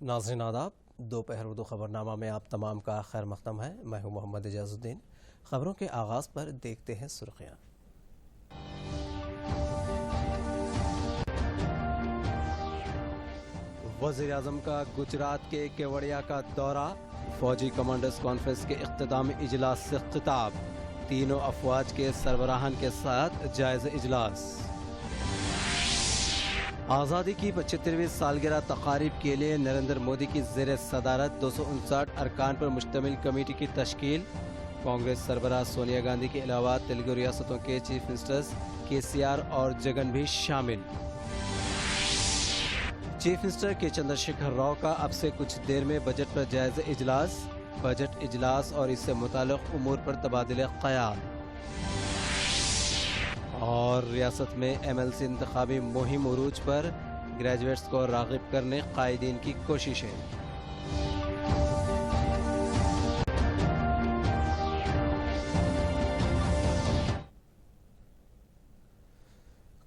ناظرین آداب، دوپہر اردو خبرنامہ میں آپ تمام کا خیر مقدم ہے۔ میں ہوں محمد اعجاز الدین۔ خبروں کے آغاز پر دیکھتے ہیں سرخیاں۔ وزیر اعظم کا گجرات کے کیوڑیا کا دورہ، فوجی کمانڈرز کانفرنس کے اختتامی اجلاس سے خطاب، تینوں افواج کے سربراہان کے ساتھ جائزہ اجلاس۔ آزادی کی 75ویں سالگرہ تقاریب کے لیے نریندر مودی کی زیر صدارت 259 ارکان پر مشتمل کمیٹی کی تشکیل، کانگریس سربراہ سونیا گاندھی کے علاوہ تیلگو ریاستوں کے چیف منسٹرز KCR اور جگن بھی شامل۔ چیف منسٹر کے چندر شیکھر راؤ کا اب سے کچھ دیر میں بجٹ پر جائزہ اجلاس، بجٹ اجلاس اور اس سے متعلق امور پر تبادلہ خیال۔ اور ریاست میں MLC انتخابی مہم عروج پر، گریجویٹس کو راغب کرنے قائدین کی کوششیں۔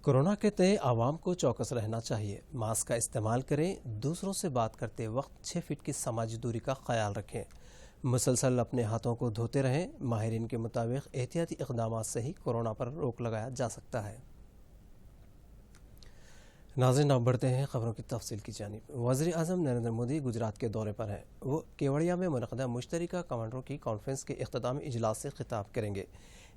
کورونا کے تئیں عوام کو چوکس رہنا چاہیے، ماسک کا استعمال کریں، دوسروں سے بات کرتے وقت 6 فٹ کی سماجی دوری کا خیال رکھیں، مسلسل اپنے ہاتھوں کو دھوتے رہیں۔ ماہرین کے مطابق احتیاطی اقدامات سے ہی کورونا پر روک لگایا جا سکتا ہے۔ ناظرین، اب بڑھتے ہیں خبروں کی تفصیل کی جانب۔ وزیر اعظم نریندر مودی گجرات کے دورے پر ہیں۔ وہ کیوڑیا میں منعقدہ مشترکہ کمانڈروں کی کانفرنس کے اختتامی اجلاس سے خطاب کریں گے۔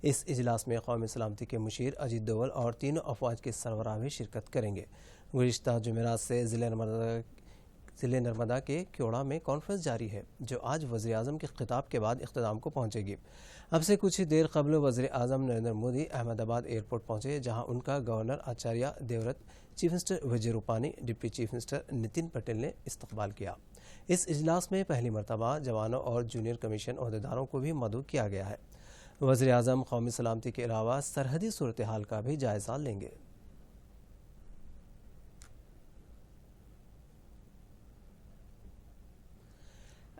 اس اجلاس میں قومی سلامتی کے مشیر اجیت دوول اور تینوں افواج کے سربراہ بھی شرکت کریں گے۔ گزشتہ جمعرات سے ضلع نرمدا کے کیوڑا میں کانفرنس جاری ہے، جو آج وزیر اعظم کے خطاب کے بعد اختتام کو پہنچے گی۔ اب سے کچھ دیر قبل وزیر اعظم نریندر مودی احمد آباد ایئرپورٹ پہنچے، جہاں ان کا governor Acharya Devvrat, chief minister Vijay Rupani, deputy chief minister Nitin Patel نے استقبال کیا۔ اس اجلاس میں پہلی مرتبہ جوانوں اور جونیئر کمیشن عہدیداروں کو بھی مدعو کیا گیا ہے۔ وزیر اعظم قومی سلامتی کے علاوہ سرحدی صورتحال کا بھی جائزہ لیں گے۔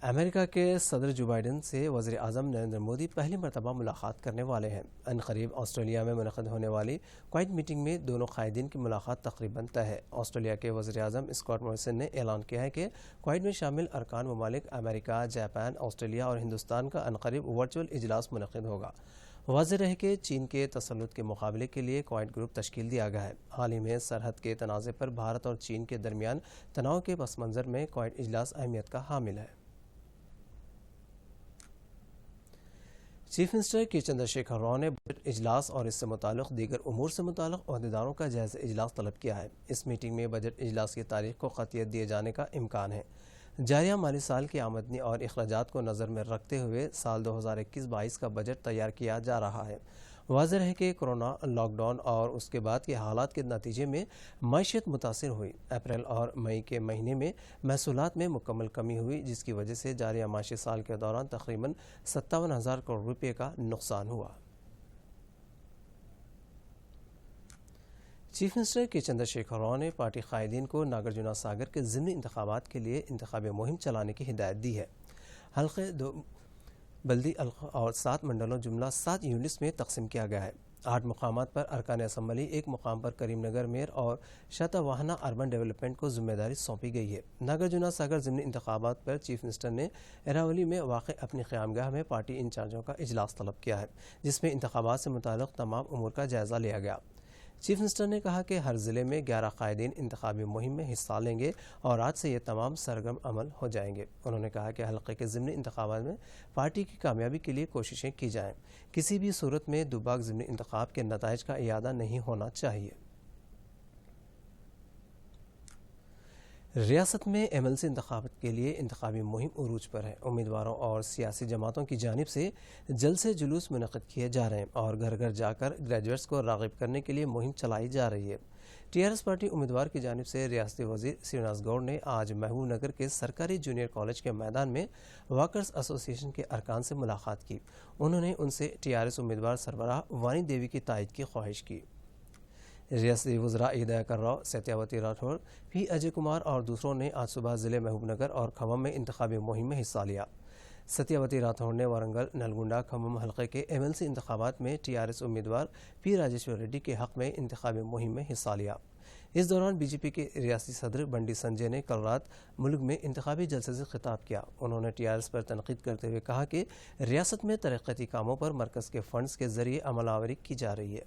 امریکہ کے صدر جو بائیڈن سے وزیر اعظم نریندر مودی پہلی مرتبہ ملاقات کرنے والے ہیں۔ عنقریب آسٹریلیا میں منعقد ہونے والی کوائٹ میٹنگ میں دونوں قائدین کی ملاقات تقریباً طے ہے۔ آسٹریلیا کے وزیر اعظم اسکاٹ موریسن نے اعلان کیا ہے کہ کوائٹ میں شامل ارکان ممالک امریکہ، جاپان، آسٹریلیا اور ہندوستان کا عنقریب ورچوئل اجلاس منعقد ہوگا۔ واضح رہے کہ چین کے تسلط کے مقابلے کے لیے کوائٹ گروپ تشکیل دیا گیا ہے۔ حال ہی میں سرحد کے تنازع پر بھارت اور چین کے درمیان تناؤ کے پس منظر میں کوائٹ اجلاس اہمیت کا حامل ہے۔ چیف منسٹر کے چندر شیکھر راؤ نے بجٹ اجلاس اور اس سے متعلق دیگر امور سے متعلق عہدیداروں کا جائزہ اجلاس طلب کیا ہے۔ اس میٹنگ میں بجٹ اجلاس کی تاریخ کو قطعیت دیے جانے کا امکان ہے۔ جاریہ مالی سال کی آمدنی اور اخراجات کو نظر میں رکھتے ہوئے سال 2021-22 کا بجٹ تیار کیا جا رہا ہے۔ واضح ہے کہ کورونا لاک ڈاؤن اور اس کے بعد کے حالات کے نتیجے میں معیشت متاثر ہوئی۔ اپریل اور مئی کے مہینے میں محصولات میں مکمل کمی ہوئی، جس کی وجہ سے جاریہ معاشی سال کے دوران تقریباً 57,000 کروڑ روپے کا نقصان ہوا۔ چیف منسٹر کے چندر شیکھر راؤ نے پارٹی قائدین کو ناگرجنا ساگر کے ضمنی انتخابات کے لیے انتخابی مہم چلانے کی ہدایت دی ہے۔ حلقے 2 بلدی اور 7 منڈلوں جملہ 7 یونٹس میں تقسیم کیا گیا ہے۔ 8 مقامات پر ارکان اسمبلی، 1 مقام پر کریم نگر میئر اور شتواہنا اربن ڈیولپمنٹ کو ذمہ داری سونپی گئی ہے۔ ناگرجنا ساگر ضمنی انتخابات پر چیف منسٹر نے ایراولی میں واقع اپنی قیامگاہ میں پارٹی انچارجوں کا اجلاس طلب کیا ہے، جس میں انتخابات سے متعلق تمام امور کا جائزہ لیا گیا۔ چیف منسٹر نے کہا کہ ہر ضلع میں 11 قائدین انتخابی مہم میں حصہ لیں گے اور آج سے یہ تمام سرگرم عمل ہو جائیں گے۔ انہوں نے کہا کہ حلقے کے ضمنی انتخابات میں پارٹی کی کامیابی کے لیے کوششیں کی جائیں۔ کسی بھی صورت میں دوباک ضمنی انتخاب کے نتائج کا اعادہ نہیں ہونا چاہیے۔ ریاست میں MLC انتخابات کے لیے انتخابی مہم عروج پر ہے۔ امیدواروں اور سیاسی جماعتوں کی جانب سے جلسے جلوس منعقد کیے جا رہے ہیں اور گھر گھر جا کر گریجویٹس کو راغب کرنے کے لیے مہم چلائی جا رہی ہے۔ TRS پارٹی امیدوار کی جانب سے ریاستی وزیر سریناس گوڑ نے آج محبوب نگر کے سرکاری جونیئر کالج کے میدان میں واکرز ایسوسی ایشن کے ارکان سے ملاقات کی۔ انہوں نے ان سے TRS امیدوار سربراہ وانی دیوی کی تائید کی خواہش کی۔ ریاستی وزراء دیاکر راؤ، ستیاوتی راٹھور، P اجے کمار اور دوسروں نے آج صبح ضلع محبوب نگر اور کھمم میں انتخابی مہم میں حصہ لیا۔ ستیاوتی راٹھوڑ نے وارنگل نلگنڈا کھمم حلقے کے MLC انتخابات میں TRS امیدوار پی راجیشور ریڈی کے حق میں انتخابی مہم میں حصہ لیا۔ اس دوران BJP کے ریاستی صدر بنڈی سنجے نے کل رات ملک میں انتخابی جلسے سے خطاب کیا۔ انہوں نے TRS پر تنقید کرتے ہوئے کہا کہ ریاست میں ترقیاتی کاموں پر مرکز کے فنڈز کے ذریعے عمل آوری کی جا رہی ہے۔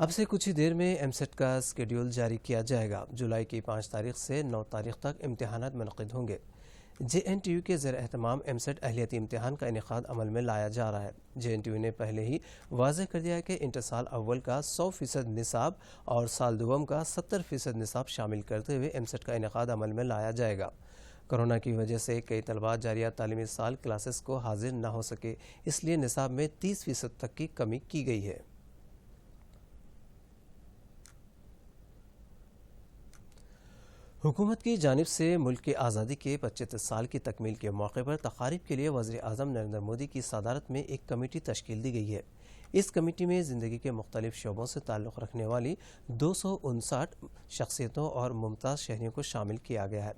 اب سے کچھ ہی دیر میں MCET کا اسکیڈول جاری کیا جائے گا۔ جولائی کی 5 تاریخ سے 9 تاریخ تک امتحانات منعقد ہوں گے۔ JNTU کے زیر اہتمام MCET اہلیتی امتحان کا انعقاد عمل میں لایا جا رہا ہے۔ JNTU نے پہلے ہی واضح کر دیا ہے کہ انٹر سال اول کا 100% نصاب اور سال دوم کا 70% نصاب شامل کرتے ہوئے MCET کا انعقاد عمل میں لایا جائے گا۔ کورونا کی وجہ سے کئی طلباء جاریہ تعلیمی سال کلاسز کو حاضر نہ ہو سکے، اس لیے نصاب میں 30% تک کی کمی کی گئی ہے۔ حکومت کی جانب سے ملک کی آزادی کے 75 سال کی تکمیل کے موقع پر تقاریب کے لیے وزیر اعظم نریندر مودی کی صدارت میں ایک کمیٹی تشکیل دی گئی ہے۔ اس کمیٹی میں زندگی کے مختلف شعبوں سے تعلق رکھنے والی 259 شخصیتوں اور ممتاز شہریوں کو شامل کیا گیا ہے۔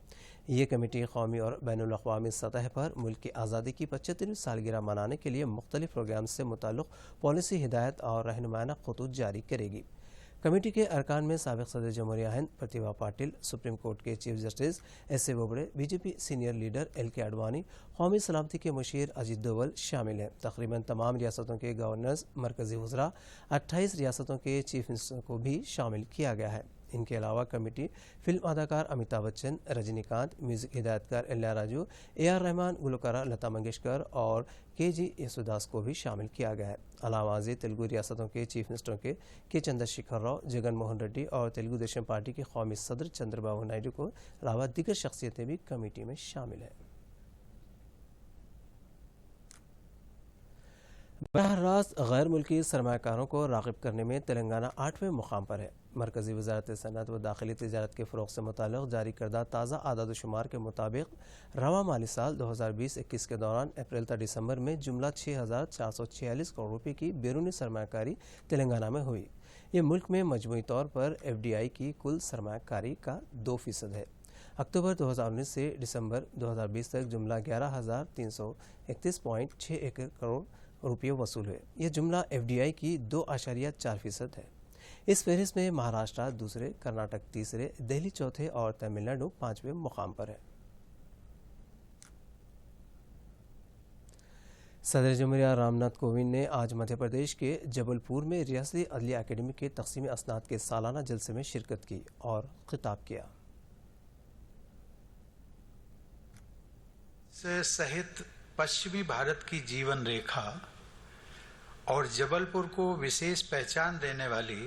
یہ کمیٹی قومی اور بین الاقوامی سطح پر ملک کی آزادی کی 75ویں سالگرہ منانے کے لیے مختلف پروگرام سے متعلق پالیسی ہدایت اور رہنمائانہ خطوط جاری کرے گی۔ کمیٹی کے ارکان میں سابق صدر جمہوریہ ہند پرتیبھا پاٹل، سپریم کورٹ کے chief justice S A Bobde, BJP senior leader LK Advani, قومی سلامتی کے مشیر اجیت دوول شامل ہیں۔ تقریباً تمام ریاستوں کے گورنرز، مرکزی وزراء، 28 ریاستوں کے چیف منسٹر کو بھی شامل کیا گیا ہے۔ ان کے علاوہ کمیٹی فلم اداکار امیتابھ بچن، رجنی کانت، میوزک ہدایتکار الیاراجو، AR رحمان، گلوکارہ لتا منگیشکر اور KG یسوداس کو بھی شامل کیا گیا ہے۔ علاوہ ازیں تیلگو ریاستوں کے چیف منسٹروں کے چندر شیکھر راؤ، جگن موہن ریڈی اور تیلگو دیشم پارٹی کے قومی صدر چندر بابو نائیڈو کو علاوہ دیگر شخصیتیں بھی کمیٹی میں شامل ہیں۔ براہ راست غیر ملکی سرمایہ کاروں کو راغب کرنے میں تلنگانہ 8ویں مقام پر ہے۔ مرکزی وزارت صنعت و داخلی تجارت کے فروغ سے متعلق جاری کردہ تازہ اعداد و شمار کے مطابق رواں مالی سال 2020-21 کے دوران اپریل تا دسمبر میں جملہ 6,446 کروڑ روپے کی بیرونی سرمایہ کاری تلنگانہ میں ہوئی۔ یہ ملک میں مجموعی طور پر FDI کی کل سرمایہ کاری کا 2% ہے۔ اکتوبر 2019 سے دسمبر 2020 تک جملہ 11,331.61 کروڑ روپے وصول ہوئے۔ یہ جملہ FDI کی 2.4% ہے۔ اس فہرست میں مہاراشٹر دوسرے، کرناٹک تیسرے، دہلی چوتھے اور تمل ناڈو 5ویں مقام پر ہے۔ صدر جمہوریہ رام ناتھ کووند نے آج مدھیہ پردیش کے جبل پور میں ریاستی عدلیہ اکیڈمی کے تقسیم اسناد کے سالانہ جلسے میں شرکت کی اور خطاب کیا۔ سے سہت پشچمی بھارت کی جیون ریکھا اور جبل پور کو وشیش پہچان دینے والی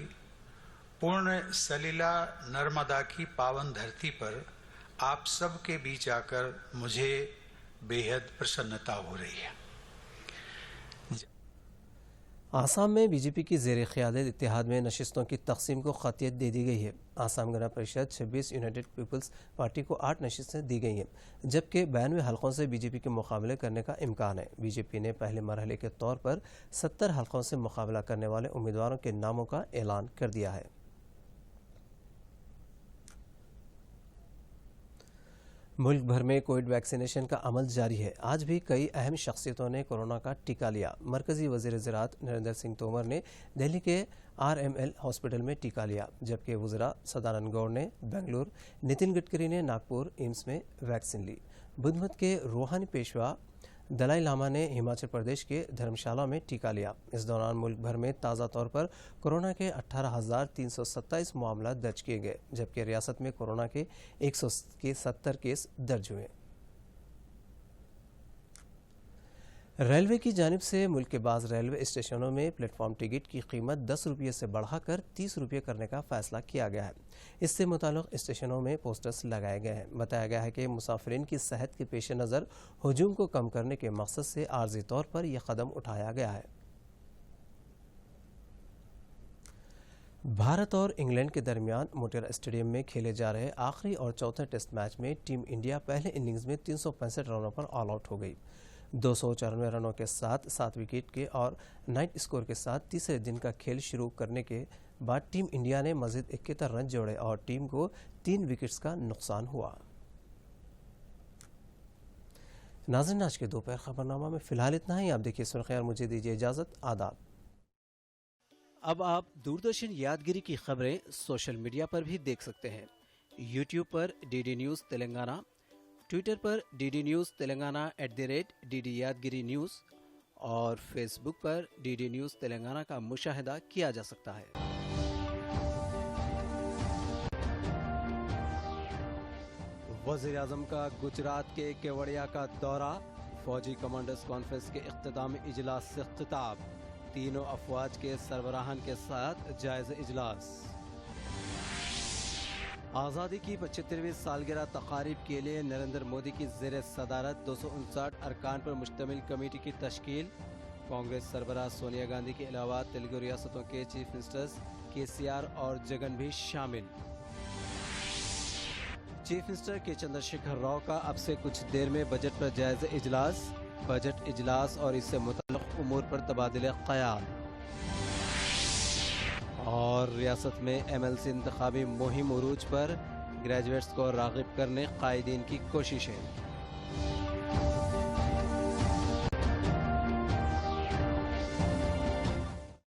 پورن سلیلا نرمدا کی پاون دھرتی پر آپ سب کے بیچ آ کر مجھے بے حد پرسنتا ہو رہی ہے۔ آسام میں BJP کی زیر قیادت اتحاد میں نشستوں کی تقسیم کو قطعیت دے دی گئی ہے۔ آسام گنا پریشد 26 یونائیٹڈ پیپلز پارٹی کو 8 نشستیں دی گئی ہیں، جبکہ 92 حلقوں سے BJP کے مقابلے کرنے کا امکان ہے۔ BJP نے پہلے مرحلے کے طور پر 70 حلقوں سے مقابلہ کرنے والے امیدواروں کے ناموں کا اعلان کر دیا ہے۔ ملک بھر میں کووڈ ویکسینیشن کا عمل جاری ہے۔ آج بھی کئی اہم شخصیتوں نے کورونا کا ٹیکہ لیا۔ مرکزی وزیر زراعت نریندر سنگھ تومر نے دہلی کے RML ہاسپٹل میں ٹیکہ لیا، جبکہ وزراء سدانند گوڑ نے بنگلور، نتن گڈکری نے ناگپور ایمس میں ویکسین لی۔ بدھ مت کے روحانی پیشوا دلائی لاما نے ہماچل پردیش کے دھرم شالہ میں ٹیکہ لیا۔ اس دوران ملک بھر میں تازہ طور پر کورونا کے 18,327 معاملات درج کیے گئے، جبکہ ریاست میں کورونا کے 170 کیس درج ہوئے۔ ریلوے کی جانب سے ملک کے بعض ریلوے اسٹیشنوں میں پلیٹ فارم ٹکٹ کی قیمت 10 روپے سے بڑھا کر 30 روپے کرنے کا فیصلہ کیا گیا ہے۔ اس سے متعلق اسٹیشنوں میں پوسٹرز لگائے گئے ہیں۔ بتایا گیا ہے کہ مسافرین کی صحت کے پیش نظر ہجوم کو کم کرنے کے مقصد سے عارضی طور پر یہ قدم اٹھایا گیا ہے۔ بھارت اور انگلینڈ کے درمیان موٹیرا اسٹیڈیم میں کھیلے جا رہے آخری اور چوتھے ٹیسٹ میچ میں ٹیم انڈیا پہلے اننگز میں 365 رنوں پر آل آؤٹ ہو گئی۔ 294 رنوں کے ساتھ 7 وکٹ کے اور نائٹ اسکور کے ساتھ تیسرے دن کا کھیل شروع کرنے کے بعد ٹیم انڈیا نے مزید 71 رن جوڑے اور ٹیم کو 3 وکٹس کا نقصان ہوا۔ ناظرین، آج کے دوپہر خبرنامہ میں فی الحال اتنا ہی۔ آپ دیکھیے سرخیار، مجھے دیجیے اجازت، آداب۔ اب آپ دوردرشن یادگیری کی خبریں سوشل میڈیا پر بھی دیکھ سکتے ہیں۔ یوٹیوب پر D D news Telangana, Twitter پر D D news Telangana @DD Yadagiri news اور فیس بک پر ڈی ڈی نیوز تلنگانہ کا مشاہدہ کیا جا سکتا ہے۔ وزیر اعظم کا گجرات کے کیوڑیا کا دورہ، فوجی کمانڈرز کانفرنس کے اختتامی اجلاس سے خطاب، تینوں افواج کے سربراہان کے ساتھ جائزہ اجلاس۔ آزادی کی 75ویں سالگرہ تقاریب کے لیے نریندر مودی کی زیر صدارت 259 ارکان پر مشتمل کمیٹی کی تشکیل، کانگریس سربراہ سونیا گاندھی کے علاوہ تیلگو ریاستوں کے چیف منسٹرز KCR اور جگن بھی شامل۔ چیف منسٹر کے چندر شیکھر راؤ کا اب سے کچھ دیر میں بجٹ پر جائزہ اجلاس، بجٹ اجلاس اور اس سے متعلق امور پر تبادلہ خیال۔ اور ریاست میں MLC انتخابی مہم عروج پر، گریجویٹس کو راغب کرنے قائدین کی کوششیں۔